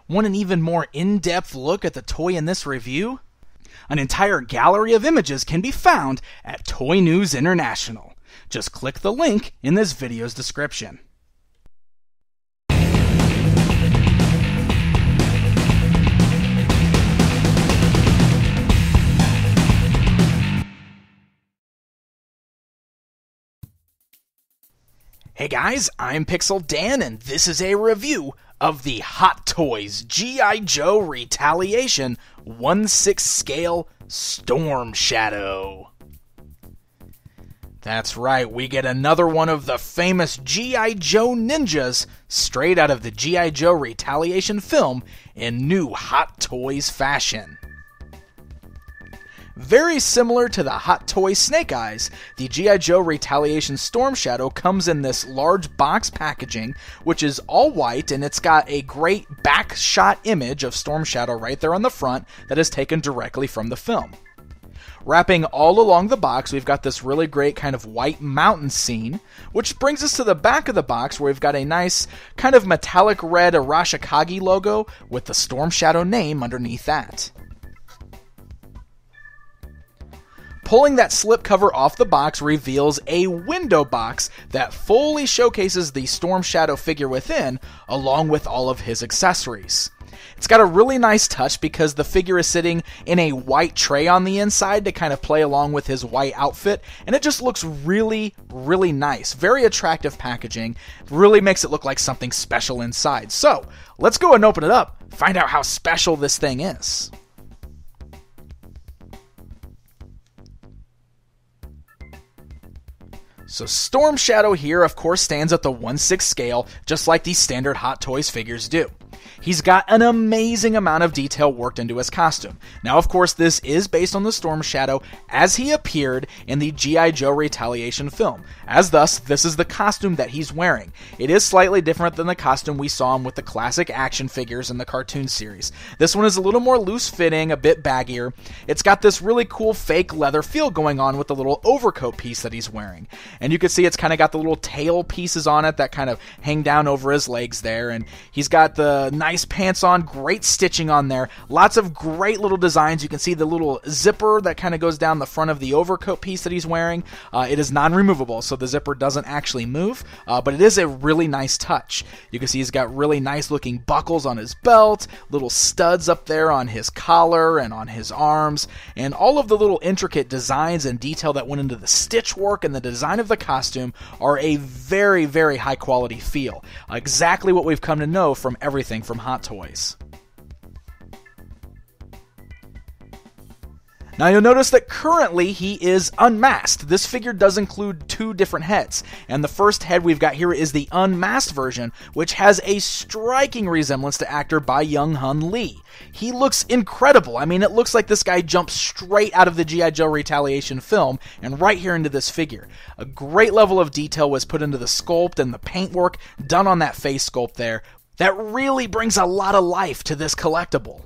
Want an even more in-depth look at the toy in this review? An entire gallery of images can be found at Toy News International. Just click the link in this video's description. Hey guys, I'm Pixel Dan, and this is a review of the Hot Toys G.I. Joe Retaliation 1/6 scale Storm Shadow. That's right, we get another one of the famous G.I. Joe ninjas straight out of the G.I. Joe Retaliation film in new Hot Toys fashion. Very similar to the Hot Toy Snake Eyes, the G.I. Joe Retaliation Storm Shadow comes in this large box packaging, which is all white, and it's got a great back shot image of Storm Shadow right there on the front that is taken directly from the film. Wrapping all along the box, we've got this really great kind of white mountain scene, which brings us to the back of the box where we've got a nice kind of metallic red Arashikage logo with the Storm Shadow name underneath that. Pulling that slipcover off the box reveals a window box that fully showcases the Storm Shadow figure within, along with all of his accessories. It's got a really nice touch because the figure is sitting in a white tray on the inside to kind of play along with his white outfit, and it just looks really, really nice. Very attractive packaging. Really makes it look like something special inside. So, let's go and open it up, find out how special this thing is. So Storm Shadow here, of course, stands at the 1/6 scale, just like these standard Hot Toys figures do. He's got an amazing amount of detail worked into his costume. Now, of course, this is based on the Storm Shadow as he appeared in the G.I. Joe Retaliation film, as thus, this is the costume that he's wearing. It is slightly different than the costume we saw him with the classic action figures in the cartoon series. This one is a little more loose-fitting, a bit baggier. It's got this really cool fake leather feel going on with the little overcoat piece that he's wearing. And you can see it's kind of got the little tail pieces on it that kind of hang down over his legs there, and he's got the nice pants on, great stitching on there, lots of great little designs. You can see the little zipper that kind of goes down the front of the overcoat piece that he's wearing. It is non-removable, so the zipper doesn't actually move, but it is a really nice touch. You can see he's got really nice looking buckles on his belt, little studs up there on his collar and on his arms, and all of the little intricate designs and detail that went into the stitch work and the design of the costume are a very, very high quality feel. Exactly what we've come to know from everything from Hot Toys. Now you'll notice that currently he is unmasked. This figure does include two different heads, and the first head we've got here is the unmasked version, which has a striking resemblance to actor Bai Young-hun Lee. He looks incredible. I mean, it looks like this guy jumped straight out of the G.I. Joe Retaliation film and right here into this figure. A great level of detail was put into the sculpt and the paintwork done on that face sculpt there. That really brings a lot of life to this collectible.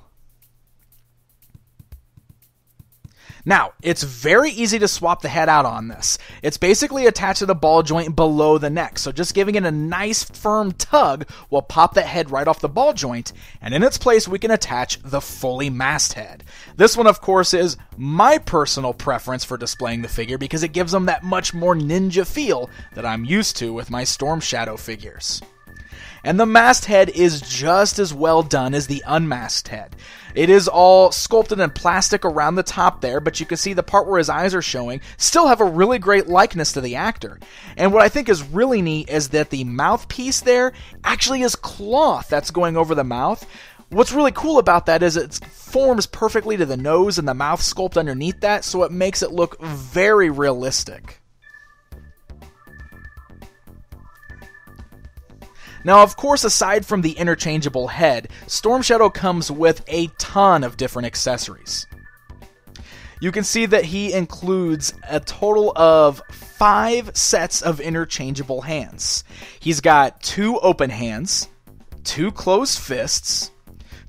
Now, it's very easy to swap the head out on this. It's basically attached to the ball joint below the neck, so just giving it a nice firm tug will pop that head right off the ball joint, and in its place we can attach the fully Mast Head. This one, of course, is my personal preference for displaying the figure because it gives them that much more ninja feel that I'm used to with my Storm Shadow figures. And the Mast Head is just as well done as the Unmasked head. It is all sculpted in plastic around the top there, but you can see the part where his eyes are showing still have a really great likeness to the actor. And what I think is really neat is that the mouthpiece there actually is cloth that's going over the mouth. What's really cool about that is it forms perfectly to the nose and the mouth sculpt underneath that, so it makes it look very realistic. Now, of course, aside from the interchangeable head, Storm Shadow comes with a ton of different accessories. You can see that he includes a total of 5 sets of interchangeable hands. He's got 2 open hands, 2 closed fists,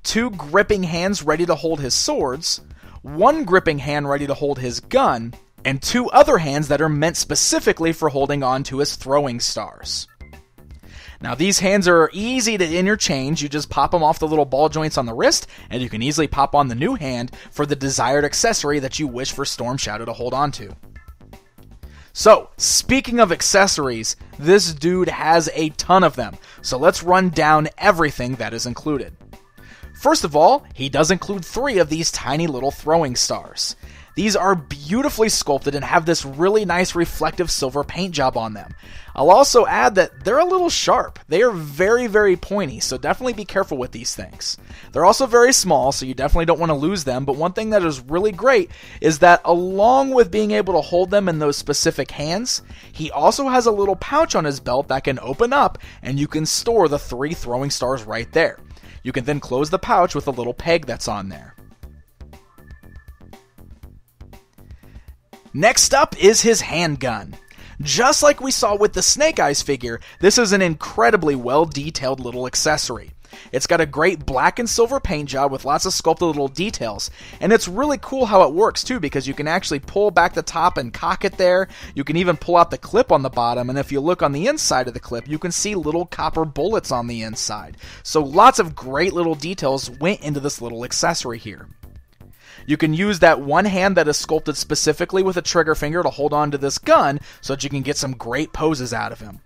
2 gripping hands ready to hold his swords, 1 gripping hand ready to hold his gun, and 2 other hands that are meant specifically for holding on to his throwing stars. Now these hands are easy to interchange. You just pop them off the little ball joints on the wrist, and you can easily pop on the new hand for the desired accessory that you wish for Storm Shadow to hold on to. So, speaking of accessories, this dude has a ton of them, so let's run down everything that is included. First of all, he does include 3 of these tiny little throwing stars. These are beautifully sculpted and have this really nice reflective silver paint job on them. I'll also add that they're a little sharp. They are very, very pointy, so definitely be careful with these things. They're also very small, so you definitely don't want to lose them, but one thing that is really great is that along with being able to hold them in those specific hands, he also has a little pouch on his belt that can open up, and you can store the 3 throwing stars right there. You can then close the pouch with a little peg that's on there. Next up is his handgun. Just like we saw with the Snake Eyes figure, this is an incredibly well-detailed little accessory. It's got a great black and silver paint job with lots of sculpted little details, and it's really cool how it works too, because you can actually pull back the top and cock it there. You can even pull out the clip on the bottom, and if you look on the inside of the clip, you can see little copper bullets on the inside. So lots of great little details went into this little accessory here. You can use that one hand that is sculpted specifically with a trigger finger to hold on to this gun so that you can get some great poses out of him.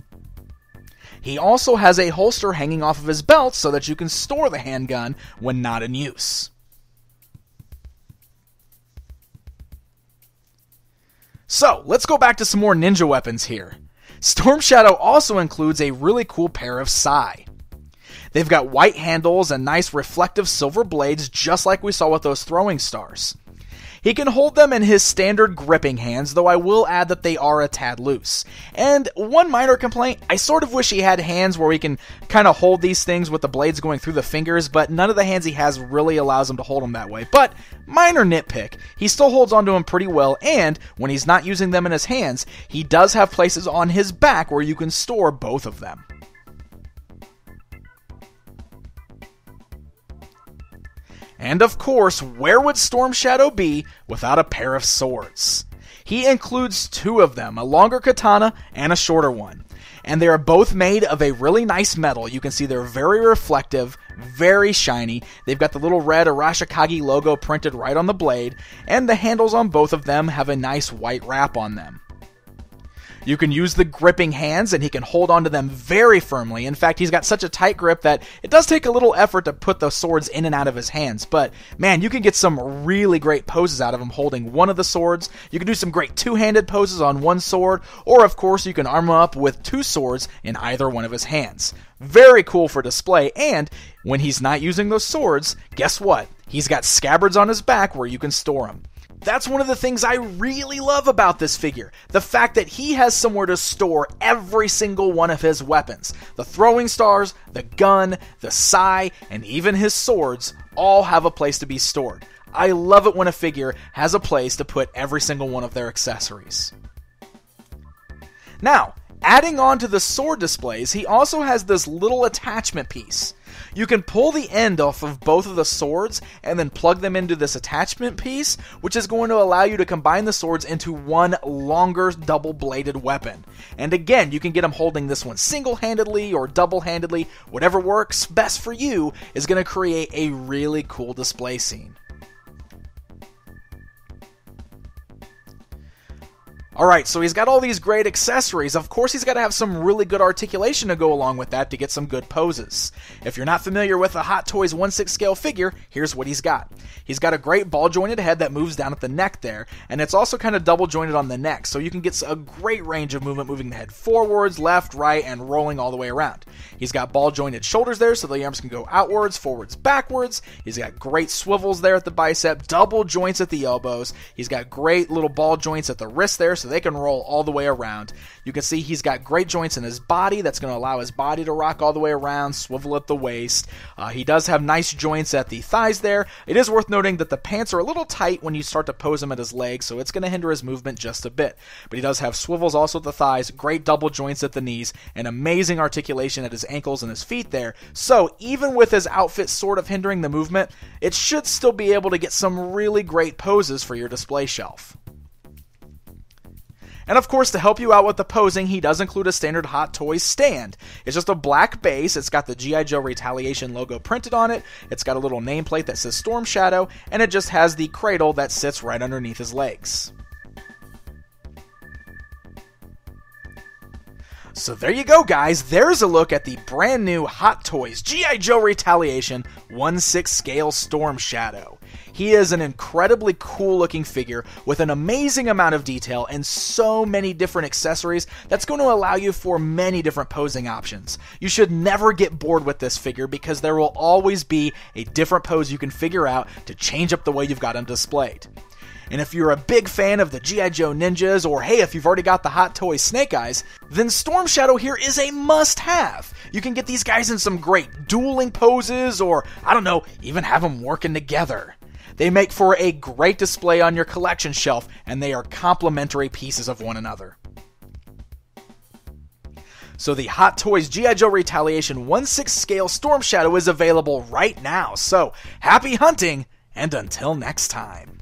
He also has a holster hanging off of his belt so that you can store the handgun when not in use. So, let's go back to some more ninja weapons here. Storm Shadow also includes a really cool pair of sai. They've got white handles and nice reflective silver blades, just like we saw with those throwing stars. He can hold them in his standard gripping hands, though I will add that they are a tad loose. And one minor complaint, I sort of wish he had hands where he can kind of hold these things with the blades going through the fingers, but none of the hands he has really allows him to hold them that way. But minor nitpick, he still holds onto them pretty well, and when he's not using them in his hands, he does have places on his back where you can store both of them. And of course, where would Storm Shadow be without a pair of swords? He includes 2 of them, a longer katana and a shorter one. And they are both made of a really nice metal. You can see they're very reflective, very shiny. They've got the little red Arashikage logo printed right on the blade, and the handles on both of them have a nice white wrap on them. You can use the gripping hands, and he can hold onto them very firmly. In fact, he's got such a tight grip that it does take a little effort to put the swords in and out of his hands. But, man, you can get some really great poses out of him holding one of the swords. You can do some great two-handed poses on one sword, or, of course, you can arm him up with 2 swords in either one of his hands. Very cool for display, and when he's not using those swords, guess what? He's got scabbards on his back where you can store them. That's one of the things I really love about this figure. The fact that he has somewhere to store every single one of his weapons. The throwing stars, the gun, the sai, and even his swords all have a place to be stored. I love it when a figure has a place to put every single one of their accessories. Now, adding on to the sword displays, he also has this little attachment piece. You can pull the end off of both of the swords and then plug them into this attachment piece, which is going to allow you to combine the swords into one longer double-bladed weapon. And again, you can get him holding this one single-handedly or double-handedly. Whatever works best for you is going to create a really cool display scene. Alright, so he's got all these great accessories. Of course, he's got to have some really good articulation to go along with that to get some good poses. If you're not familiar with a Hot Toys 1/6 scale figure, here's what he's got. He's got a great ball-jointed head that moves down at the neck there, and it's also kind of double-jointed on the neck, so you can get a great range of movement moving the head forwards, left, right, and rolling all the way around. He's got ball-jointed shoulders there, so the arms can go outwards, forwards, backwards. He's got great swivels there at the bicep, double joints at the elbows. He's got great little ball joints at the wrist there, so they can roll all the way around. You can see he's got great joints in his body that's going to allow his body to rock all the way around, swivel at the waist. He does have nice joints at the thighs there. It is worth noting that the pants are a little tight when you start to pose him at his legs, so it's going to hinder his movement just a bit. But he does have swivels also at the thighs, great double joints at the knees, and amazing articulation at his ankles and his feet there. So even with his outfit sort of hindering the movement, it should still be able to get some really great poses for your display shelf. And of course, to help you out with the posing, he does include a standard Hot Toys stand. It's just a black base, it's got the G.I. Joe Retaliation logo printed on it, it's got a little nameplate that says Storm Shadow, and it just has the cradle that sits right underneath his legs. So there you go, guys. There's a look at the brand new Hot Toys G.I. Joe Retaliation 1/6 scale Storm Shadow. He is an incredibly cool looking figure with an amazing amount of detail and so many different accessories that's going to allow you for many different posing options. You should never get bored with this figure because there will always be a different pose you can figure out to change up the way you've got him displayed. And if you're a big fan of the G.I. Joe Ninjas, or hey, if you've already got the Hot Toys Snake Eyes, then Storm Shadow here is a must-have. You can get these guys in some great dueling poses, or, I don't know, even have them working together. They make for a great display on your collection shelf, and they are complementary pieces of one another. So the Hot Toys G.I. Joe Retaliation 1/6 scale Storm Shadow is available right now. So, happy hunting, and until next time.